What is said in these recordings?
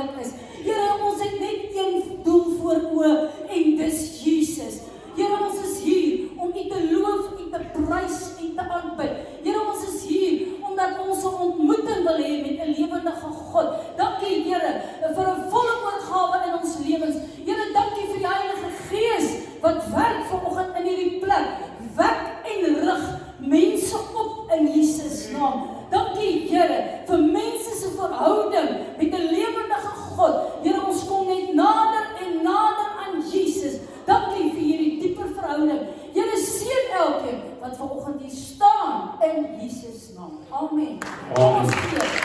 wêreld is. Here, ons het net een doel voor oë en dis Jesus. Here, ons is hier om U te loof, U te prys, U te aanbid. Here, ons is hier omdat ons 'n ontmoeting wil hê met 'n lewendige God. Dankie, Here, vir 'n volle oorgawe in ons lewens. Here, dankie vir die Heilige Gees wat werk vanoggend in hierdie plek. Wek en rig mense op in Jesus naam. Dankie, Here, vir mense se verhouding met 'n lewendige God. Here, ons kom net nader en nader aan Jesus. Dankie vir hierdie dieper verhouding. Here, seën elkeen wat vanoggend hier staan in Jesus naam. Amen. Ons bid.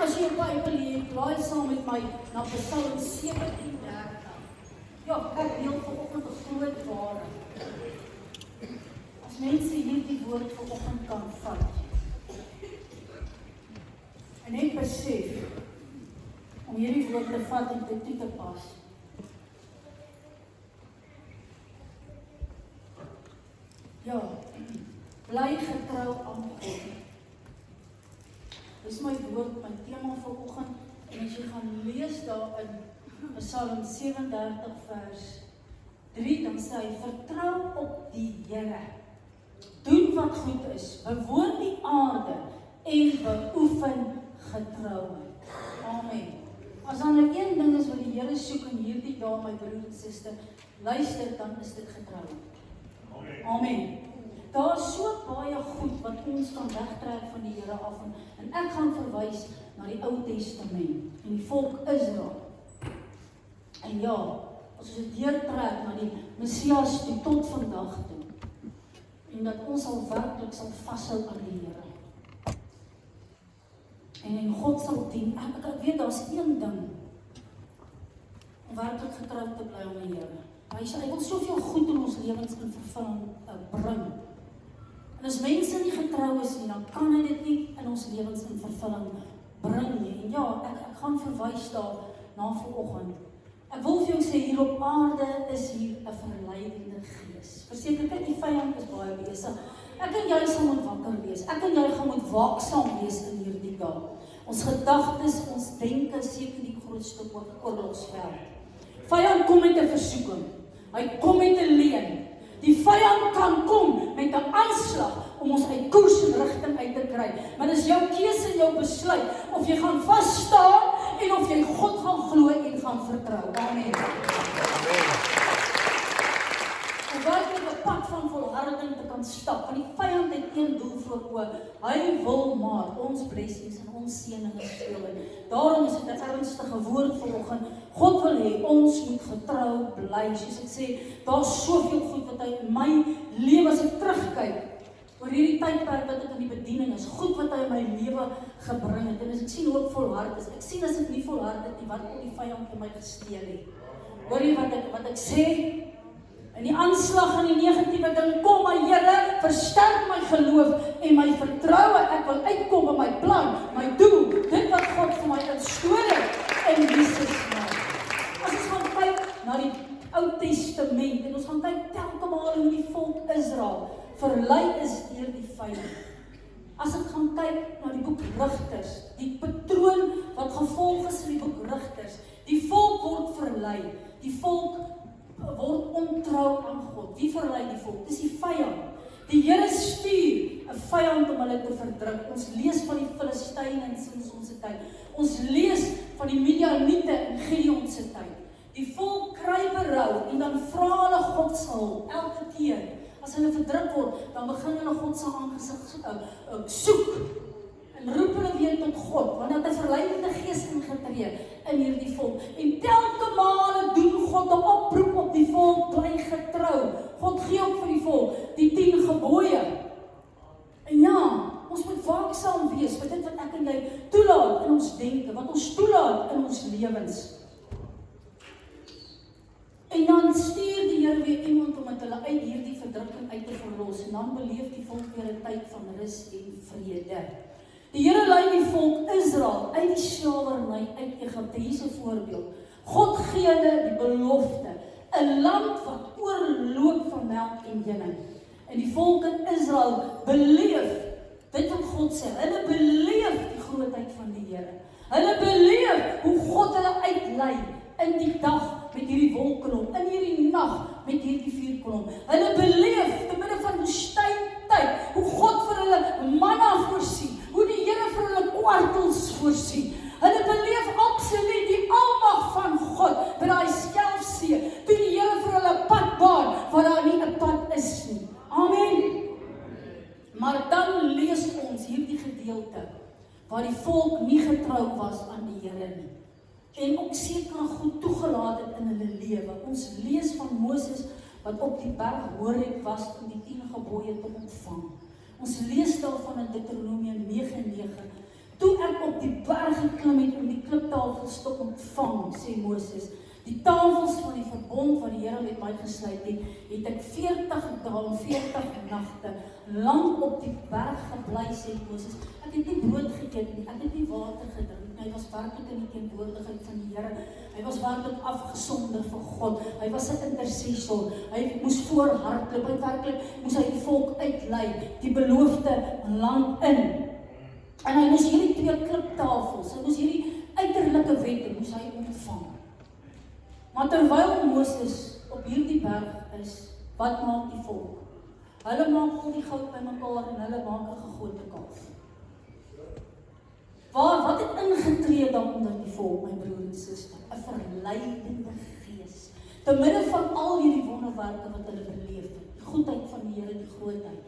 As jy 'n Bybel het, blaai saam met my na Psalm 37. Ja, ek deel vanoggend 'n groot waarheid. As mense hierdie woord vanoggend kan vat en net besef om hierdie woord te vat en dit toe te pas. Ja, bly getrou aan God. Dis my woord, my tema vanoggend, en as jy gaan lees daar in Psalm 37 vers 3, dan sê hy, vertrou op die Here. Doen wat goed is, bewoon die aarde en beoefen getrouheid. Amen. As daar nou een ding is wat die Here soek in hierdie dae, my broer en suster, luister, dan is dit getrouheid. Amen. Daar is so baie goed wat ons kan wegtrek van die Here af, en ek gaan verwys na die Ou Testament en die volk Israel. En ja, as ons dit deurtrek na die Messias toe tot vandag toe, en dat ons al werklik sal vashou aan die Here. En God sal dien. Ek weet, daar is een ding om werklik getrou te bly aan die Here. Hy wil soveel goed in ons lewens in vervulling bring. En as mense nie getrou is nie, dan kan hy dit nie in ons lewens in vervulling bring nie. En ja, ek gaan verwys daar na vanoggend. Ek wil vir jou sê, hier op aarde is hier 'n verleidende gees. Verseker, kyk, die vyand is baie besig. Ek en jy sal moet wakker wees. Ek en jy gaan moet waaksaam wees in hierdie dag. Ons gedagtes, ons denke is seker die grootste oorlogsveld. Vyand kom met 'n versoeking. Hy kom met 'n leuen. Die vyand kan kom met 'n aanslag om ons uit koers en rigting uit te kry. Maar dis jou keuse en jou besluit of jy gaan vas staan en of jy God gaan glo en gaan vertrou. Amen. Om werklik 'n pad van volharding te kan stap, want die vyand het een doel voor oë. Hy wil maar ons blessings en ons seëninge steel. Daarom is dit 'n ernstige woord vanoggend. God wil hê ons moet getrou bly. Soos ek sê, daar's soveel goed wat hy in my lewe, as ek terugkyk oor hierdie tydperk wat ek in die bediening is, goed wat hy in my lewe gebring het. En as ek sien hoe ek volhard is, ek sien as ek nie volhard het nie, wat kon die vyand vir my gesteel het. Hoor jy wat ek sê? In die aanslag en die negatiewe ding, kom my Here, versterk my geloof en my vertroue. Ek wil uitkom by my plan, my doel, dit wat God vir my instoor het in Jesus naam. As ons gaan kyk na die Ou Testament en ons gaan kyk telke male hoe die volk Israel verlei is deur die vyand. As ek gaan kyk na die boek Rigters, die patroon wat gevolg is in die boek Rigters, die volk word verlei, die volk word ontrou aan God. Wie verlei die volk? Dis die vyand. Die Here stuur 'n vyand om hulle te verdruk. Ons lees van die Filistyne in ons tyd. Ons lees van die Midianiete in Gideon se tyd. Die volk kry berou en dan vra hulle God se hulp elke keer. As hulle verdruk word, dan begin hulle God se aangesig soek en roep hulle weer tot God, want dat 'n verleidende gees ingetree in hierdie volk. En telke male doen God 'n oproep op die volk, bly getrou. God gee ook vir die volk die 10 gebooie. En ja, ons moet waaksaam wees vir dit wat ek en jy toelaat in ons denke, wat ons toelaat in ons lewens. En dan stuur die Here weer iemand om met hulle uit hierdie verdrukking uit te verlos. En dan beleef die volk weer 'n tyd van rus en vrede. Die Here lei die volk Israel uit die slawerny uit Egipte. Hier is 'n voorbeeld. God gee hulle die belofte, 'n land wat oorloop van melk en honing. En die volk in Israel beleef dit wat God sê. Hulle beleef die grootheid van die Here. Hulle beleef hoe God hulle uitlei in die dag met hierdie wolkkolom, in hierdie nag met hierdie vuurkolom. Hulle beleef te midde van woestyntyd hoe God vir hulle manna voorsien, hoe die Here vir hulle kwartels voorsien. Hulle beleef absoluut die almag van God by daai Skelfsee, toe die Here vir hulle pad baan, waar daar nie 'n pad is nie. Amen. Maar dan lees ons hierdie gedeelte, waar die volk nie getrou was aan die Here nie. En ook sekere goed toegelaat het in hulle lewe. Ons lees van Moses, wat op die berg Horeb was om die 10 gebooie te ontvang. Ons lees daarvan in Deuteronomium 9:9. Toe ek op die berg geklim het om die kliptafels te ontvang, sê Moses, die tafels van die verbond wat die Here met my gesluit het, het ek 40 dae en 40 nagte lang op die berg gebly, sê Moses. Ek het nie brood geëet nie, ek het nie water gedrink nie. Hy was werklik in die teenwoordigheid van die Here. Hy was werklik afgesonder vir God. Hy was 'n intercessor. Hy moes voorhardloop. Hy werklik moes hy die volk uitlei, die beloofde land in. En hy moes hierdie 2 kliptafels, hy moes hierdie uiterlike wette, moes hy ontvang. Maar terwyl Moses op hierdie berg is, wat maak die volk? Hulle maak al die goud bymekaar en hulle maak 'n gegote kalf. Wat het ingetree dan onder die volk, my broer en suster? 'n verleidende gees. Te midde van al hierdie wonderwerke wat hulle beleef het, die goedheid van die Here, die grootheid.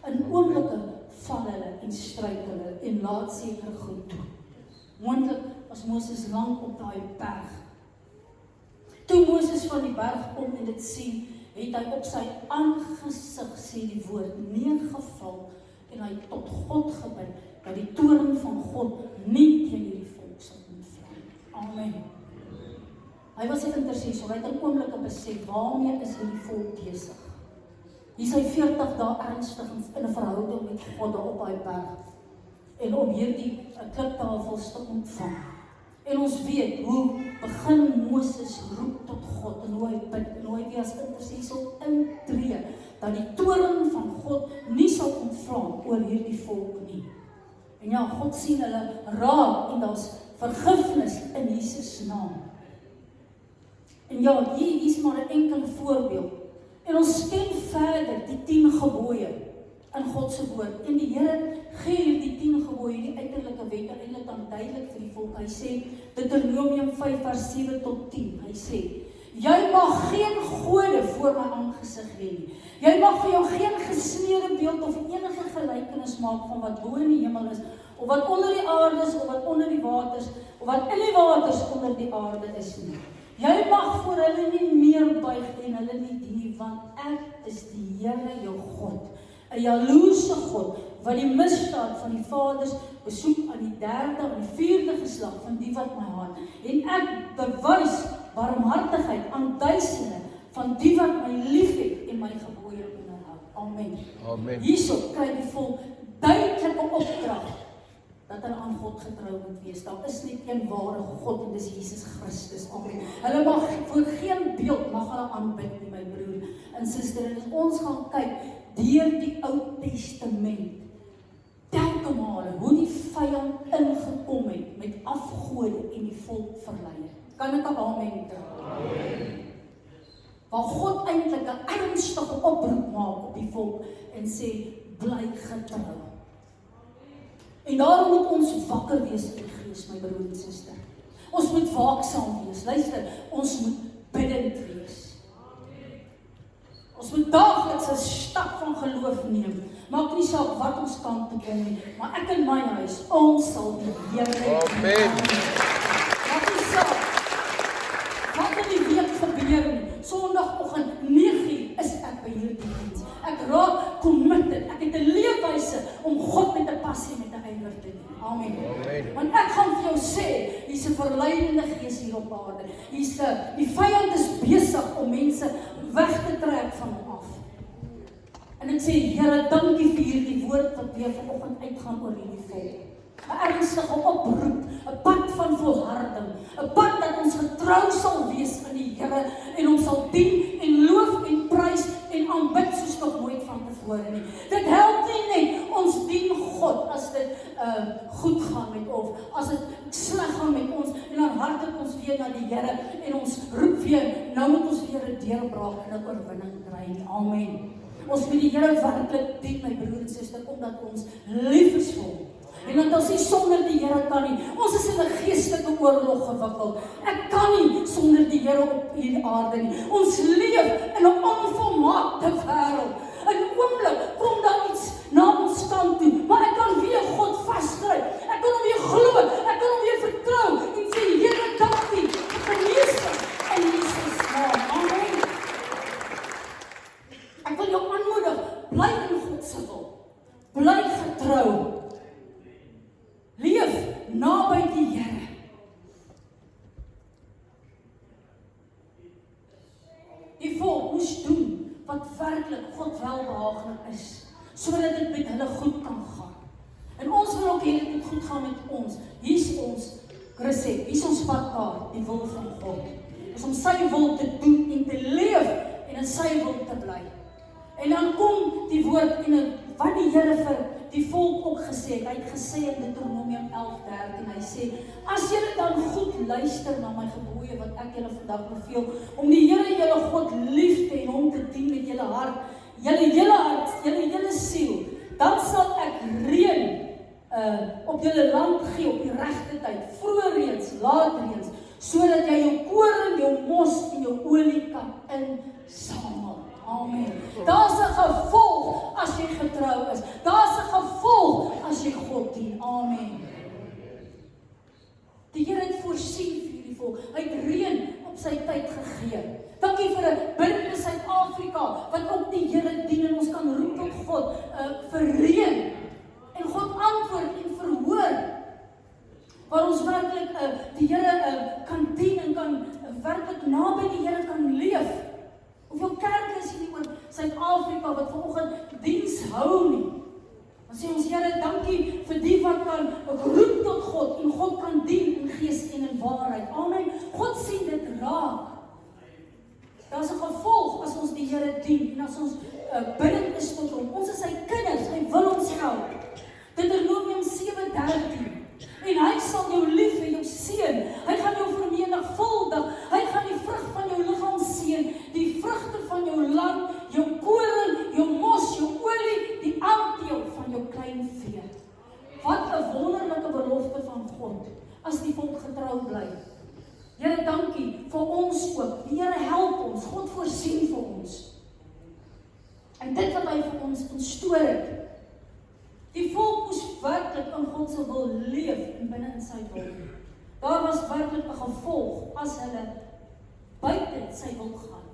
In oomblikke val hulle en struikel hulle en laat sekere goed toe. Moontlik was Moses lank op daai berg. Toe Moses van die berg kom en dit sien, het hy op sy aangesig, sê die woord, neergeval en hy tot God gebid, dat die toorn van God nie teen hierdie volk sal ontvlam. Amen. Hy was 'n intercessor, hy het in oomblikke besef, waarmee is hierdie volk besig? Hier sy 40 dae ernstig in 'n verhouding met God daar op daai berg, en om hierdie kliptafels te ontvang. En ons weet hoe begin Moses roep tot God en hoe hy bid en hoe hy weer as intercessor intree, dat die toorn van God nie sal ontvlam oor hierdie volk nie. En ja, God sien hulle raak en daar's vergifnis in Jesus naam. En ja, hier is maar 'n enkele voorbeeld. En ons ken verder die 10 gebooie in God se woord. En die Here gee hierdie 10 gebooie, die uiterlike wette, eintlik dan duidelik vir die volk. Hy sê, Deuteronomium 5 vers 7 tot 10, hy sê, jy mag geen gode voor my aangesig hê nie. Jy mag vir jou geen gesneede beeld of enige gelykenis maak van wat bo in die hemel is, of wat onder die aarde is, of wat onder die waters, of wat in die waters onder die aarde is nie. Jy mag voor hulle nie meer buig en hulle nie dien nie, want ek is die Here jou God, 'n jaloerse God, wat die misdaad van die vaders besoek aan die 3de en die 4de geslag van die wat my haat, en ek bewys barmhartigheid aan duisende van die wat my liefhet en my gebooie onderhou. Amen. Amen. Hierso kry die volk duidelike opdrag dat hulle aan God getrou moet wees. Daar is net een ware God en dis Jesus Christus. Amen. Hulle mag voor geen beeld mag hulle aanbid nie, my broer en suster. En as ons gaan kyk deur die Ou Testament, telke male hoe die vyand ingekom het met afgode en die volk verlei het. Kan ek 'n amen kry? Amen. Waar God eintlik 'n ernstige oproep maak op die volk en sê, bly getrou. En daarom moet ons wakker wees in die gees, my broer en suster. Ons moet waaksaam wees. Luister, ons moet biddend wees. Ons moet daagliks 'n stap van geloof neem. Maak nie saak wat ons kant toe kom nie, maar ek in my huis, ons sal die Here. Amen. Maak nie saak wat in die week gebeur nie. Sondagoggend 9:00 is ek by hierdie diens. Ek raak committed. Ek het 'n leefwyse om God met 'n passie en met 'n ywer te dien. Amen. Amen. Want ek gaan vir jou sê, hier's 'n verleidende gees hier op aarde. Die vyand is besig om mense weg te trek van hom af. En ek sê, Here, dankie vir hierdie woord wat weer vanoggend uitgaan oor hierdie volk. 'n ernstige oproep, 'n pad van volharding, 'n pad dat ons getrou sal wees aan die Here en hom sal dien en loof en prys en aanbid soos nog nooit van tevore nie. Dit help nie net ons dien God as dit goed gaan. gaan met ons, as dit sleg gaan met ons, en dan hardloop ons weer na die Here, en ons roep weer, nou moet ons weer 'n deurbraak en 'n oorwinning kry nie. Amen. Ons moet die Here werklik dien, my broer en suster, omdat ons lief is vir hom. En dat ons nie sonder die Here kan nie. Ons is in 'n geestelike oorlog gewikkeld. Ek kan nie sonder die Here op hierdie aarde nie. Ons leef in 'n onvolmaakte wêreld. 'n oomblik kom daar iets na ons kant toe, maar ek kan weer God vasgryp. Ek kan hom weer glo, ek kan hom weer vertrou en sê, Here, dankie vir genesing in Jesus naam. Amen. Ek wil jou aanmoedig, bly in God se wil. Bly getrou. Leef naby die Here. Die volk moes doen wat werklik God welbehaaglik is, sodat dit met hulle goed kan gaan. En ons wil ook hê dit goed gaan met ons. Hier is ons resep, hier is ons padkaart, die wil van God. Is om sy wil te doen en te leef en in sy wil te bly. En dan kom die woord en wat die Here vir die volk ook gesê het. Hy het gesê in Deuteronomium 11:13, hy sê, as julle dan goed luister na my gebooie wat ek julle vandag beveel, om die Here julle God lief te hê en hom te dien met julle hart, julle hele siel, dan sal ek reën op julle land gee op die regte tyd, vroeë reëns, laat reëns, sodat jy jou koring, jou mos en jou olie kan insamel. Amen. Daar's 'n gevolg as jy getrou is. Daar's 'n gevolg as jy God dien. Amen. Die Here het voorsien vir hierdie volk. Hy het reën op sy tyd gegee. Dankie vir 'n bidende Suid-Afrika wat ook die Here dien en ons kan roep tot God vir reën. En God antwoord en verhoor. Waar ons werklik die Here kan dien en kan werklik naby die Here kan leef. Hoeveel kerke is hier oor Suid-Afrika wat vanoggend diens hou nie? Dan sê ons, Here, dankie vir die wat kan roep tot God en God kan dien in gees en in waarheid. Amen. God sien dit raak. Daar's 'n gevolg as ons die Here dien en as ons bidend is tot hom. Ons is sy kinders, hy wil ons help. Deuteronomium 7:13. En hy sal jou lief hê, jou seën. Hy gaan jou vermenigvuldig. Hy gaan die vrug van jou liggaam seën, die vrugte van jou land, jou koring, jou mos, jou olie, die aandeel van jou klein vee. Wat 'n wonderlike belofte van God as die volk getrou bly. Here, dankie vir ons ook. Die Here help ons. God voorsien vir ons. En dit wat hy vir ons instoor het. Die volk moes werklik in God se wil leef en binne in sy wil. Daar was werklik 'n gevolg as hulle buite sy wil gaan.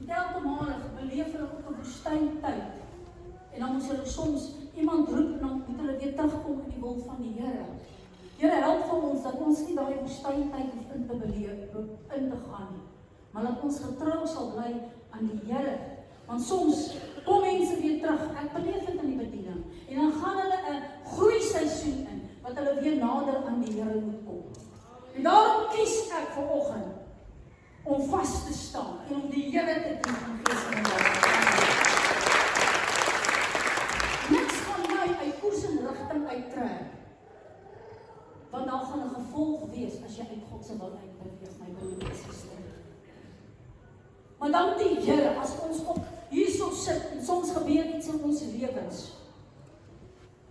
En elke maand beleef hulle ook 'n woestyntyd. En dan moes hulle soms iemand roep en dan moet hulle weer terugkom in die wil van die Here. Here, help vir ons dat ons nie daai woestyntyd hoef in te beleef, in te gaan nie. Maar dat ons getrou sal bly aan die Here. Want soms kom mense weer terug, ek beleef dit in die bediening, en dan gaan hulle 'n groeiseisoen in, wat hulle weer nader aan die Here moet kom. En daarom kies ek vanoggend om vas te staan, en om die Here te dien in gees en waarheid. Niks gaan my uit koers en rigting uittrek, want daar gaan 'n gevolg wees, as jy uit God se wil uitbeweeg, my broer en suster. Maar dank die Here, as ons op hierso sit, en soms gebeur iets in ons lewens,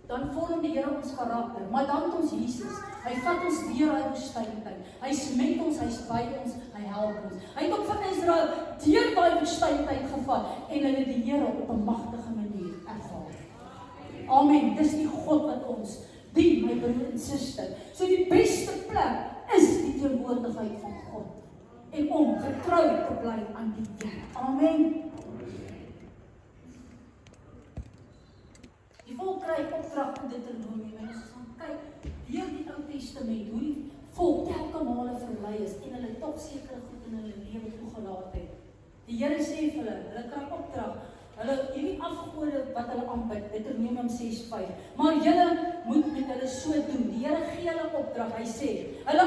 dan vorm die Here ons karakter, maar dank ons Jesus, hy vat ons deur daai woestyntyd, hy smet ons, hy's by ons, hy help ons. Hy het ook van Israel deur daai woestyntyd gevat, en hulle die Here op 'n magtige manier ervaar. Amen, dis die God wat ons dien, my broer en suster. So die beste plek is die teenwoordigheid van God, en om getrou te bly aan die Here. Amen. Die volk kry opdrag in Deuteronomium, en as ons gaan kyk deur die Ou Testament, hoe die volk telke male verlei is, en hulle tog sekere goed in hulle lewe toegelaat het. Die Here sê vir hulle kry opdrag, hulle hierdie afgode wat hulle aanbid, Deuteronomium 6:5, maar julle moet met hulle so doen. Die Here gee hulle opdrag, hy sê, hulle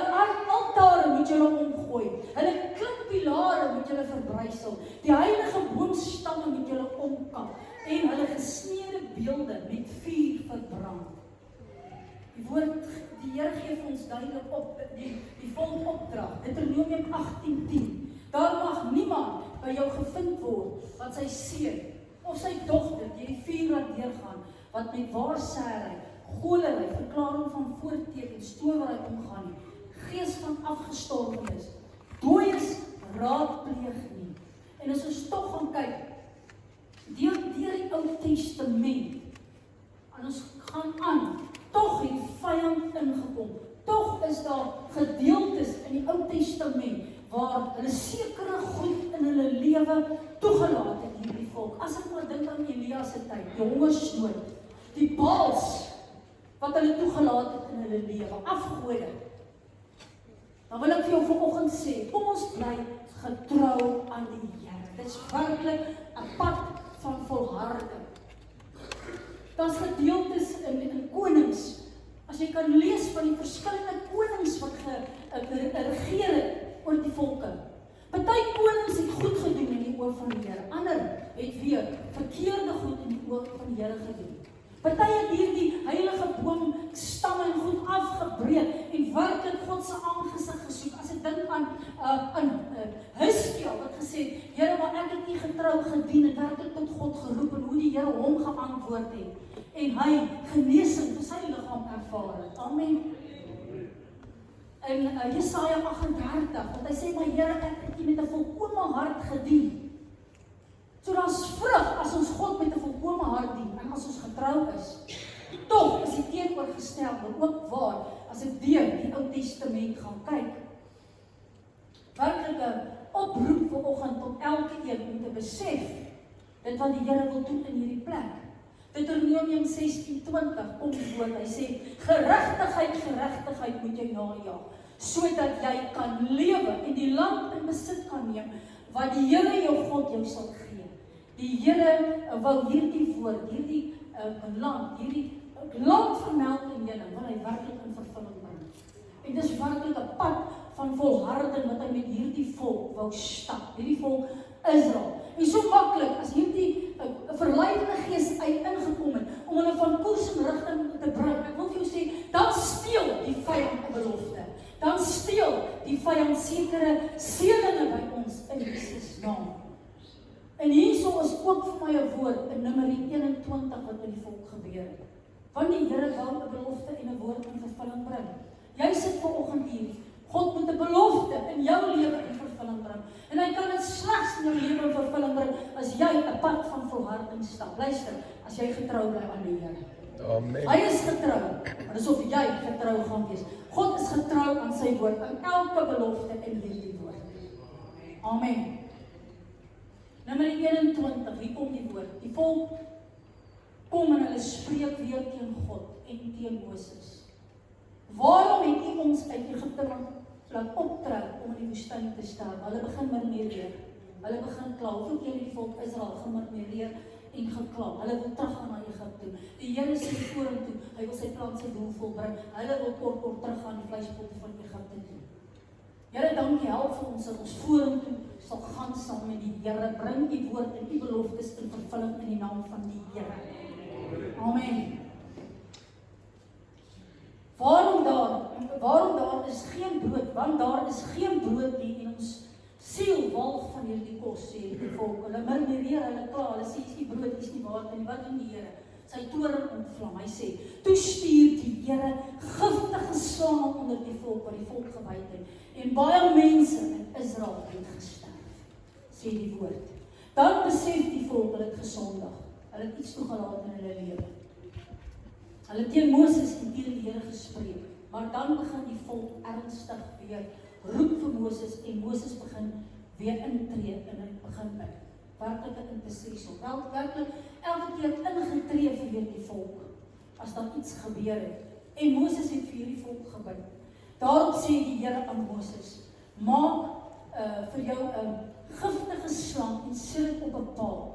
altare moet julle omgooi, hulle klimpilare moet julle verbrysel, die heilige boomstamme moet julle omkap, en hulle gesneede beelde met vuur verbrand. Die die Here gee vir ons duidelik op, die volgende opdrag, Deuteronomium 18:10. Daar mag niemand by jou gevind word, wat sy seun, of sy dogter, deur die vuur laat deurgaan, wat met waarsêry, goolery, verklaring van voortekens, towery omgaan nie, gees van afgestorwenes, dooies raadpleeg nie. En as ons tog gaan kyk, deur die Ou Testament, en ons gaan aan, tog het die vyand ingekom, tog is daar gedeeltes in die Ou Testament, waar hulle sekere goed in hulle lewe toegelaat het hierdie volk. As ek maar dink aan Elia se tyd, die hongersnood, die Baals, wat hulle toegelaat het in hulle lewe, afgode. Dan wil ek vir jou vanoggend sê, kom ons bly getrou aan die Here. Dit is werklik 'n pad van volharding. Daar's gedeeltes in konings, as jy kan lees van die verskillende konings wat geregeer het oor die volke. Party konings het goed gedoen in die oë van die Here, ander het weer verkeerde goed in die oë van die Here gedoen. Party het hierdie heilige boom stamme en goed afgebreek en werklik God se aangesig gesoek. As ek dink aan Hizkia wat gesê het, Here, maar ek het nie getrou gedien en werklik tot God geroep en hoe die Here hom geantwoord het en hy genesing vir sy liggaam ervaar het. Amen. In Jesaja 38, want hy sê, maar Here, ek het U met 'n volkome hart gedien. So daar's vrug as ons God met 'n volkome hart dien en as ons getrou is. Tog is die teenoorgestelde ook waar as ek deur die Ou Testament gaan kyk. Werklik 'n oproep vanoggend tot elkeen om te besef dit wat die Here wil doen in hierdie plek. Deuteronomium 16:20 kom voor, hy sê, geregtigheid moet jy najag, sodat jy kan lewe en die land in besit kan neem, wat die Here jou God jou sal gee. Die Here wou hierdie woord, hierdie land van melk en honing, wil hy werklik in vervulling bring. En dis werklik 'n pad van volharding wat hy met hierdie volk wou stap, hierdie volk Israel. En so maklik as hierdie verleidende gees ingekom het om hulle van koers en rigting te bring. Ek wil vir jou sê, dan steel die vyand 'n belofte. Dan steel die vyand sekere seëninge by ons in Jesus naam. En hierso is ook vir my 'n woord in Numeri 21 wat met die volk gebeur het. Want die Here wou 'n belofte en 'n woord in vervulling bring. Jy sit vanoggend hier. God moet 'n belofte in jou lewe in vervulling bring. En hy kan dit slegs in jou lewe in vervulling bring as jy 'n pad van volharding stap. Luister, as jy getrou bly aan die Here. Amen. Hy is getrou. Maar dis of jy getrou gaan wees. God is getrou aan sy woord, aan elke belofte in hierdie woord. Amen. Numeri 21, hier kom die woord. Die volk kom en hulle spreek weer teen God en teen Moses. Waarom het U ons uit Egipte laat optrek om in die woestyn te sterf? Hulle begin murmureer. Hulle begin kla. Hoeveel keer het die volk Israel gemurmureer en gekla? Hulle wil teruggaan na Egipte toe. Die Here sê vorentoe, hy wil sy plan, sy doel volbring. Hulle wil kort teruggaan die vleispotte van Egipte toe. Here, dankie, help vir ons dat ons vorentoe sal gaan saam met die Here. Bring U woord en U beloftes in vervulling in die naam van die Here. Amen. Waarom daar is geen brood, want daar is geen brood nie en ons siel walg van hierdie kos, sê die volk. Hulle murmureer, hulle kla, hulle sê, is nie brood, is nie water nie. Wat doen die Here? Sy toorn ontvlam. Hy sê, toe stuur die Here giftige slange onder die volk, wat die volk gebyt het. En baie mense in Israel het gesterf, sê die woord. Dan besef die volk, hulle het gesondig. Hulle het iets toegelaat in hulle lewe. Hulle het teen Moses en teen die Here gespreek. Maar dan begin die volk ernstig weer roep vir Moses en Moses begin weer intree en hy begin werklike intercessie. Werklik elke keer ingetree vir hierdie volk as daar iets gebeur het. En Moses het vir hierdie volk gebid. Daarop sê die Here aan Moses, maak vir jou 'n giftige slang en sit dit op 'n paal.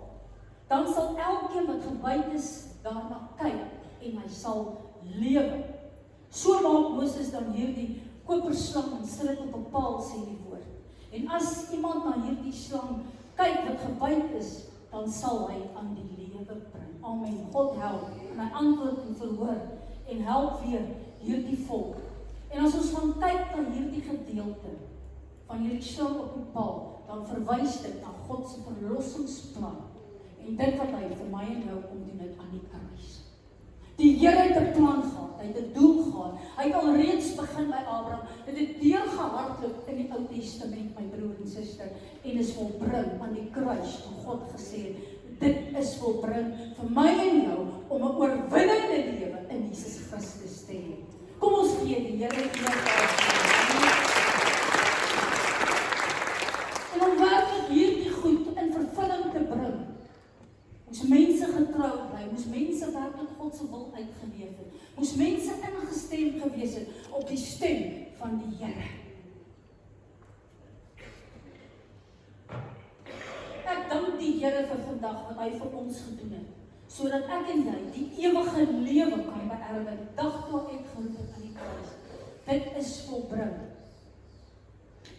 Dan sal elkeen wat gebyt is daarna kyk en hy sal lewe. So maak Moses dan hierdie koperslang en sit dit op 'n paal, sê die woord. En as iemand na hierdie slang kyk wat gebyt is, dan sal hy aan die lewe bring. Amen. God help en hy antwoord en verhoor en help weer hierdie volk. En as ons gaan kyk na hierdie gedeelte van hierdie stil op die paal, dan verwys dit na God se verlossingsplan en dit wat hy vir my en jou kom doen het aan die kruis. Die Here het 'n plan gehad, hy het 'n doel gehad. Hy het alreeds begin by Abraham. Dit het deurgehardloop in die Ou Testament, my broer en suster, en is volbring aan die kruis, waar God gesê het, dit is volbring vir my en jou om 'n oorwinnende lewe in Jesus Christus te hê. Kom ons gee die Here en om werklik hierdie goed in vervulling te bring, moes mense getrou bly, moes mense werklik God se wil uitgeleef het, moes mense ingestem gewees het op die stem van die Here. Ek dank die Here vir vandag wat hy vir ons gedoen het, sodat ek en jy die ewige lewe kan beerwe, dag toe ek geroep het aan die kruis. Dit is volbring.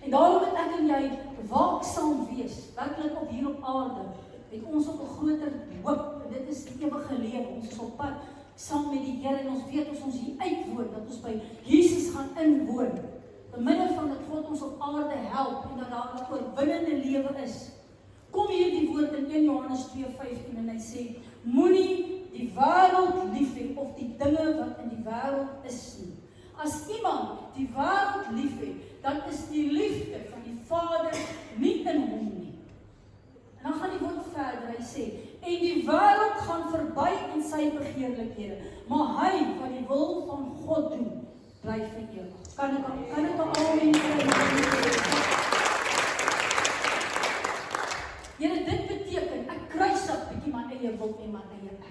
En daarom moet ek en jy waaksaam wees, werklik op hier op aarde, het ons op 'n groter hoop, en dit is die ewige lewe. Ons is op pad saam met die Here, en ons weet as ons hier uitwoon, dat ons by Jesus gaan inwoon, te midde van dat God ons op aarde help, en dat daar 'n oorwinnende lewe is. Kom hier die woord in 1 Johannes 2:15 en hy sê, moenie die wêreld lief hê of die dinge wat in die wêreld is nie. As iemand die wêreld lief het, dan is die liefde van die Vader nie in hom nie. En dan gaan die woord verder, hy sê, en die wêreld gaan verby in sy begeerlikhede, maar hy wat die wil van God doen, bly vir ewig. Kan ek amen sê? Here, dit beteken, ek kruisig bietjie my eie wil en my eie ek.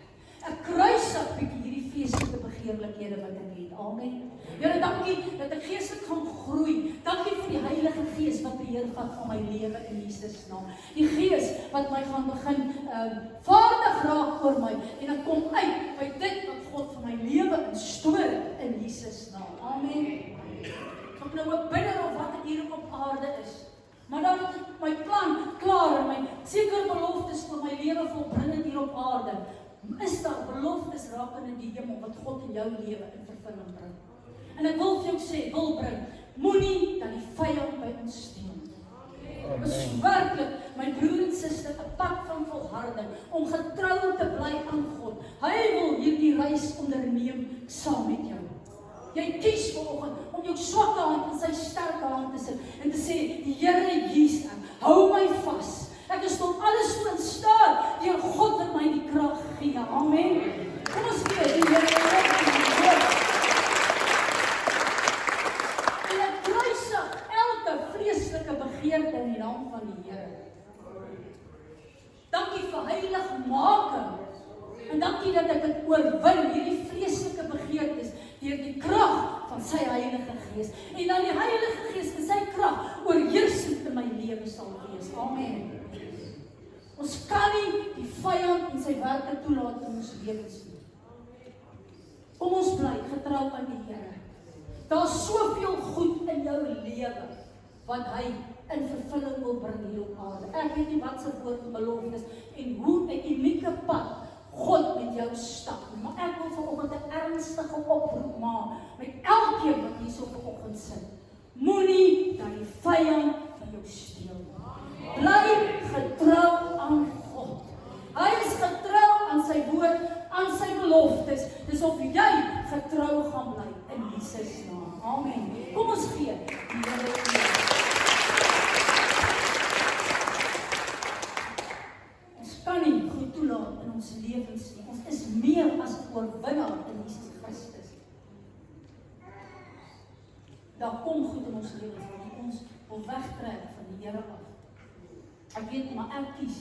Ek kruisig bietjie hierdie vleeslike begeerlikhede wat ek het. Amen. Here, dankie dat ek geestelik gaan groei. Dankie vir die Heilige Gees wat beheer vat van my lewe in Jesus naam. Die Gees wat my gaan begin vaardig raak oor my en ek kom uit by dit wat God vir my lewe instoor in Jesus naam. Amen. Ek nou 'n bidder of wat ek hier op aarde is. Maar dan het ek my plan klaar en my sekere beloftes vir my lewe volbring het hier op aarde. Is daar beloftes rakende die hemel wat God in jou lewe in vervulling bring? En ek wil vir jou sê, wil bring, moenie dat die vyand by ons steel. Dit is werklik, my broer en suster, 'n pad van volharding, om getrou te bly aan God. Hy wil hierdie reis onderneem saam met jou. Jy kies vanoggend om jou swakke hand in sy sterke hand te sit en te sê, Here Jesus, hou my vas. Ek is tot alles toe in staat deur God wat my die krag gee. Amen. Kom ons gee die Here en ek kruisig elke vreeslike begeerte in die naam van die Here. Dankie vir heiligmaking en dankie dat ek dit oorwin, hierdie vreeslike begeertes deur die krag van sy Heilige Gees. En dan die Heilige Gees en sy krag oorheersend in my lewe sal wees. Amen. Ons kan nie die vyand en sy werke toelaat in ons lewens nie. Kom ons bly getrou aan die Here. Daar's soveel goed in jou lewe wat hy in vervulling wil bring hier op aarde. Ek weet nie wat se woord en beloftes en hoe 'n unieke pad God met jou stap. Maar ek wil vanoggend 'n ernstige oproep maak met elkeen wat hier so vanoggend sit. Moenie dat die vyand van jou steel. Bly getrou aan God. Hy is getrou aan sy woord, aan sy beloftes. Dis of jy getrou gaan bly in Jesus naam. Amen. Kom ons gee die Here. Ons kan nie goed toelaat in ons lewens nie. Ons is meer as 'n oorwinnaar in Jesus Christus. Daar kom goed in ons lewens wat ons wil wegtrek van die Here af. Ek weet nie, maar ek kies.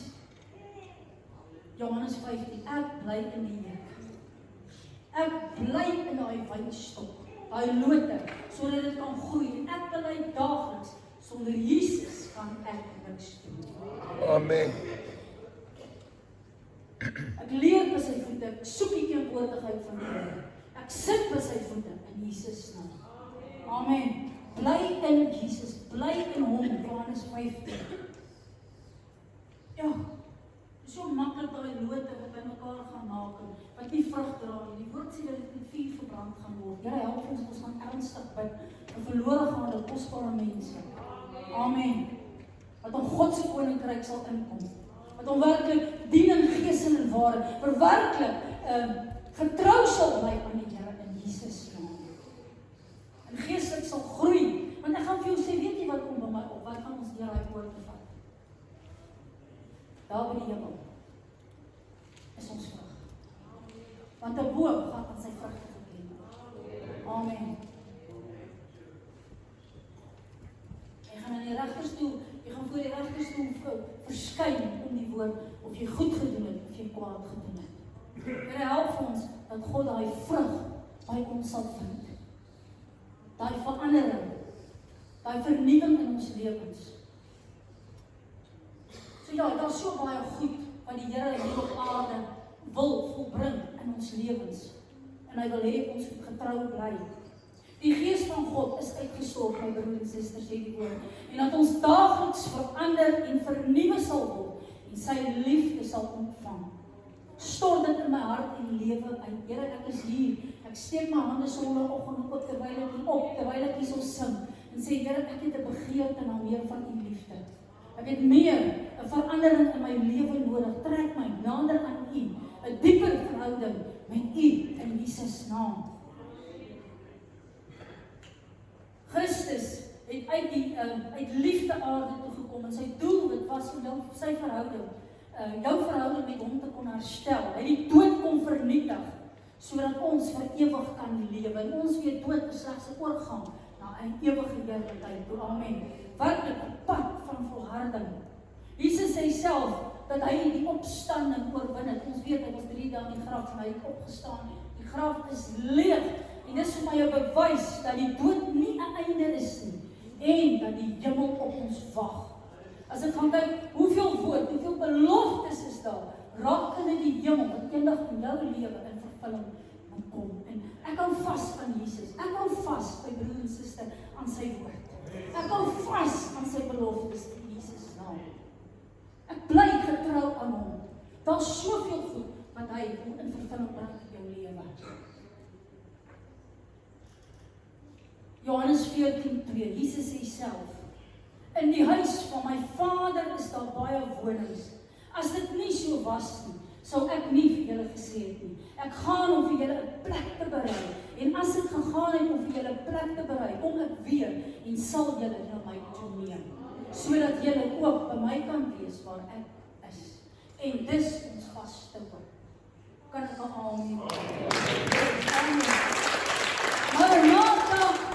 Johannes 15, ek bly in die Here. Ek bly in daai wynstok, daai lote, sodat dit kan groei. En ek bely daagliks, sonder Jesus kan ek niks doen. Amen. Ek leer by sy voete, ek soek die teenwoordigheid van die Here. Ek sit by sy voete in Jesus naam. Amen. Bly in Jesus, bly in hom, Johannes 15. Ja, so maklik daai lote wat by mekaar gaan maak, wat nie vrug dra nie. Die woord sê dat dit nie vuur verbrand gaan word. Here, help ons gaan ernstig bid vir verlore gaande kosbare mense. Amen. Dat om God se koninkryk sal inkom. Dat om werklik dien in gees en in waarheid, maar werklik getrou sal bly aan die Here in Jesus naam. En geestelik sal groei. Want ek gaan vir jou sê, weet jy wat kom by my op? Wat gaan ons deur daai woord bevat? Daar by die hemel is ons vrug. Want 'n boom gaan aan sy vrugte geken. Amen. Jy gaan aan die regterstoel, jy gaan voor die regterstoel verskyn om die woord of jy goed gedoen het of jy kwaad gedoen het. Here, help ons dat God daai vrug by ons sal vind. Daai verandering, daai vernuwing in ons lewens. So ja, daar is so baie goed wat die Here hier op aarde wil volbring in ons lewens. En hy wil hê ons moet getrou bly. Die gees van God is uitgestort, my broers en susters, sê die woord. En dat ons daagliks verander en vernuwe sal word en sy liefde sal ontvang. Stort dit in my hart en lewe uit. Here, ek is hier. Ek steek my hande sonderoggend op terwyl ek hier sal sing. En sê, Here, ek het 'n begeerte na meer van u liefde. Ek het meer, 'n verandering in my lewe nodig. Trek my nader aan u. 'n Dieper verhouding met u in Jesus naam. Christus het uit liefde aarde toe gekom en sy doelwit was om sy verhouding, jou verhouding met hom te kon herstel. Hy het die dood kom vernietig, sodat ons vir ewig kan lewe. En ons weet dood is slegs 'n oorgang na 'n ewige heerlikheid. Amen. Werklik 'n pad van volharding. Jesus sê self dat hy die opstanding oorwin het. Ons weet hy was 3 dae in die graf en hy het opgestaan. Die graf is leeg. En dis vir my 'n bewys dat die dood nie 'n einde is nie en dat die hemel op ons wag. As ek gaan kyk hoeveel woord, hoeveel beloftes is daar rakende die hemel wat eendag in jou lewe in vervulling moet kom. En ek hou vas aan Jesus. Ek hou vas, my broer en suster, aan sy woord. Ek hou vas aan sy beloftes in Jesus naam. Ek bly getrou aan hom. Daar's soveel goed wat hy wil in vervulling bring in jou lewe. Johannes 14:2, Jesus sê self, in die huis van my Vader is daar baie wonings. As dit nie so was nie, sou ek nie vir julle gesê het nie. Ek gaan om vir julle 'n plek te berei. En as ek gegaan het om vir julle 'n plek te berei, kom ek weer en sal julle na my toe neem, sodat julle ook by my kan wees waar ek is. En dis ons vaste hoop. Kan ek al amen? Maar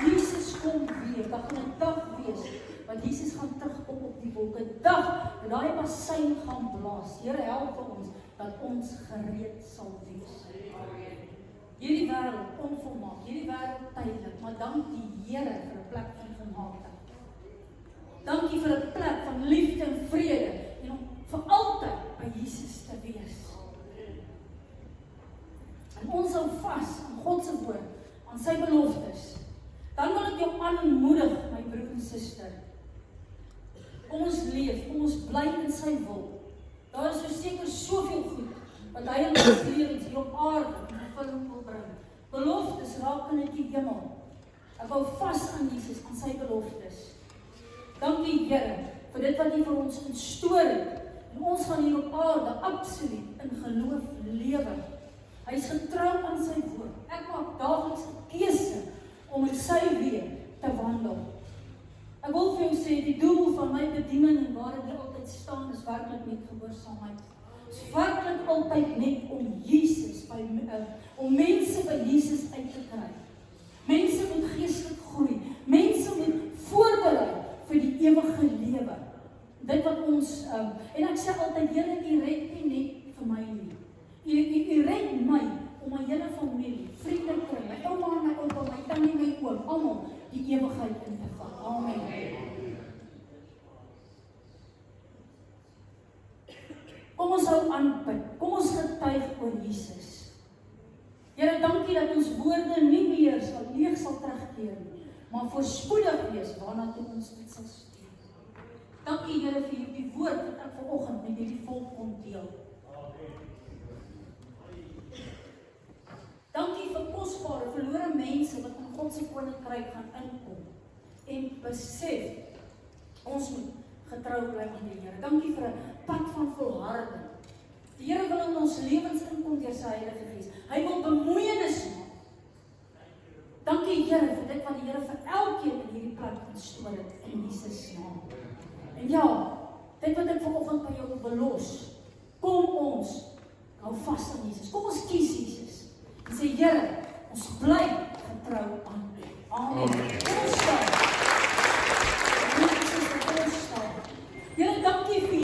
Jesus kom weer, daar gaan 'n dag wees, want Jesus gaan terugkom op die wolke, 'n dag, en daai bassein gaan blaas. Here, help vir ons, dat ons gereed sal wees. Hierdie wêreld onvolmaak, hierdie wêreld tydelik, maar dank die Here vir 'n plek van volmaaktheid. Dankie vir 'n plek van liefde en vrede, en om vir altyd by Jesus te wees. En ons hou vas aan God se woord, aan sy beloftes. Dan wil ek jou aanmoedig, my broer en suster. Kom ons leef, kom ons bly in sy wil. Daar is verseker soveel goed wat hy in ons lewens hier op aarde in vervulling wil bring. Beloftes rakende die hemel. Ek hou vas aan Jesus, aan sy beloftes. Dankie Here vir dit wat hy vir ons instoor het. En ons gaan hier op aarde absoluut in geloof lewe. Hy is getrou aan sy woord. Ek maak daagliks 'n keuse om in sy weë te wandel. Ek wil vir jou sê, die doel van my bediening en waar ek altyd staan, is werklik net gehoorsaamheid. Is werklik altyd net om Jesus om mense by Jesus uit te kry. Mense moet geestelik groei. Mense moet voorberei vir die ewige lewe. Dit wat ons en ek sê altyd, Here, U red nie net vir my nie. U red my om my hele familie, vriende kry, my ouma, my oupa, my tannie, my oom, almal die ewigheid in te vat. Amen. Kom ons hou aanbid. Kom ons getuig oor Jesus. Here, dankie dat ons woorde nie meer leeg sal terugkeer nie, maar voorspoedig wees waarna toe ons dit sal stuur. Dankie Here vir hierdie woord wat ek vanoggend met hierdie volk kon deel. Dankie vir kosbare, verlore mense wat in God se koninkryk gaan inkom en besef ons moet getrou bly aan die Here. Dankie vir 'n pad van volharding. Die Here wil in ons lewens inkom deur sy Heilige Gees. Hy wil bemoeienis maak. Dankie Here vir dit wat die Here vir elkeen in hierdie plek instoor het in Jesus naam. En ja, dit wat ek vanoggend by jou wil los. Kom ons hou vas aan Jesus. Kom ons kies Jesus. En sê Here, ons bly getrou aan U. Amen.